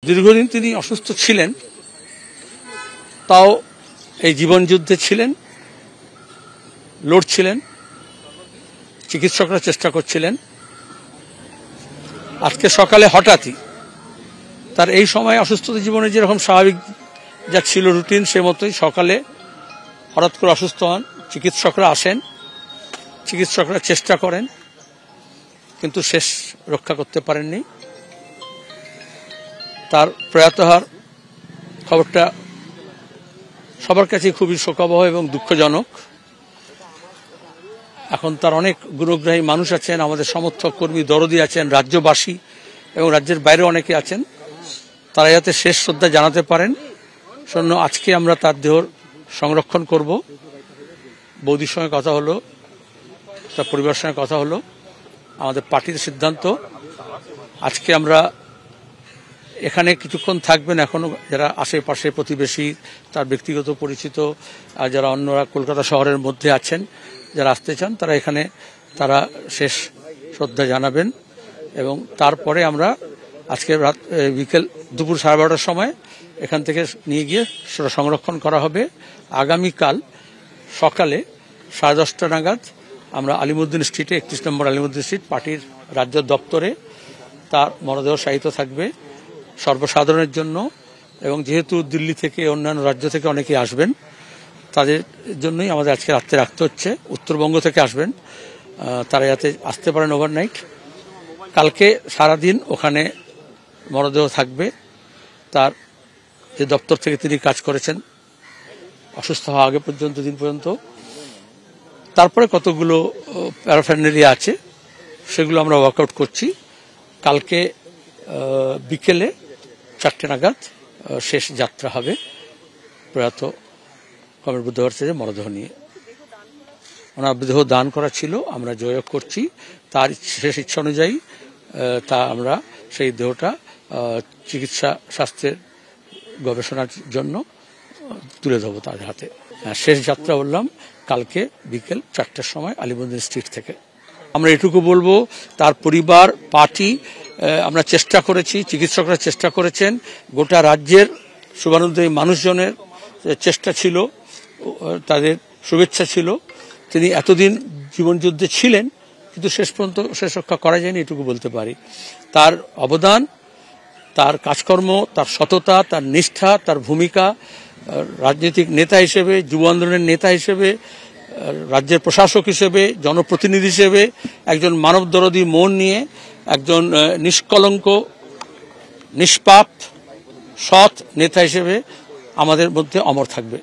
দীর্ঘদিন তিনি অসুস্থ ছিলেন, তাও এই জীবন যুদ্ধে ছিলেন, লড়ছিলেন, চিকিৎসকরা চেষ্টা করছিলেন। আজকে সকালে হঠাৎই তার এই সময় অসুস্থতা জীবনে যেরকম স্বাভাবিক যা ছিল রুটিন, সে মতোই সকালে হঠাৎ করে অসুস্থ হন। চিকিৎসকরা আসেন, চিকিৎসকরা চেষ্টা করেন, কিন্তু শেষ রক্ষা করতে পারেননি। তার প্রয়াত হওয়ার খবরটা সবার কাছে খুবই শোকাবহ এবং দুঃখজনক। এখন তার অনেক গুণগ্রাহী মানুষ আছেন, আমাদের সমর্থক কর্মী দরদি আছেন, রাজ্যবাসী এবং রাজ্যের বাইরে অনেকে আছেন, তারা যাতে শেষ শ্রদ্ধা জানাতে পারেন জন্য আজকে আমরা তার দেহর সংরক্ষণ করব। বৌদির সঙ্গে কথা হলো, তার পরিবারের সঙ্গে কথা হলো, আমাদের পার্টির সিদ্ধান্ত আজকে আমরা এখানে কিছুক্ষণ থাকবেন। এখনো যারা আশেপাশে প্রতিবেশী, তার ব্যক্তিগত পরিচিত আর যারা অন্যরা কলকাতা শহরের মধ্যে আছেন, যারা আসতে চান, তারা এখানে তারা শেষ শ্রদ্ধা জানাবেন। এবং তারপরে আমরা আজকে বিকেল দুপুর 12:30টার সময় এখান থেকে নিয়ে গিয়ে সেটা সংরক্ষণ করা হবে। আগামীকাল সকালে 10:30 নাগাদ আমরা আলিমুদ্দিন স্ট্রিটে, 31 নম্বর আলিমুদ্দিন স্ট্রিট পার্টির রাজ্য দপ্তরে তার মরদেহ শায়িত থাকবে সর্বসাধারণের জন্য। এবং যেহেতু দিল্লি থেকে অন্যান্য রাজ্য থেকে অনেকে আসবেন, তাদের জন্যই আমাদের আজকে রাত্রে রাখতে হচ্ছে। উত্তরবঙ্গ থেকে আসবেন, তারা যাতে আসতে পারেন ওভারনাইট। কালকে সারাদিন ওখানে মরদেহ থাকবে। তার যে দপ্তর থেকে তিনি কাজ করেছেন অসুস্থ হওয়া আগে পর্যন্ত, দিন পর্যন্ত, তারপরে কতগুলো প্যারাফেরনালিয়া আছে সেগুলো আমরা ওয়ার্কআউট করছি। কালকে বিকেলে 4টে নাগাদ শেষ যাত্রা হবে প্রয়াত কমরেড বুদ্ধ ভট্টাচার্যের মরদেহ নিয়ে। ওনার দেহ দান করা ছিল, আমরা যোগাযোগ করছি। তার শেষ ইচ্ছা অনুযায়ী তা আমরা সেই দেহটা চিকিৎসা স্বাস্থ্যের গবেষণার জন্য তুলে দেবো তার হাতে। শেষ যাত্রা বললাম কালকে বিকেল 4টার সময় আলিমুদ্দিন স্ট্রিট থেকে। আমরা এটুকু বলবো, তার পরিবার, পার্টি, আমরা চেষ্টা করেছি, চিকিৎসকরা চেষ্টা করেছেন, গোটা রাজ্যের শুভানুদ্দায়ী মানুষজনের চেষ্টা ছিল, তাদের শুভেচ্ছা ছিল। তিনি এতদিন জীবনযুদ্ধে ছিলেন, কিন্তু শেষ পর্যন্ত শেষ রক্ষা করা যায়নি, এটুকু বলতে পারি। তার অবদান, তার কাজকর্ম, তার সততা, তার নিষ্ঠা, তার ভূমিকা রাজনৈতিক নেতা হিসেবে, যুব আন্দোলনের নেতা হিসেবে, রাজ্যের প্রশাসক হিসেবে, জনপ্রতিনিধি হিসেবে, একজন মানবদরদী মন নিয়ে, একজন নিষ্কলঙ্ক, নিষ্পাপ, সৎ নেতা হিসেবে আমাদের মধ্যে অমর থাকবে।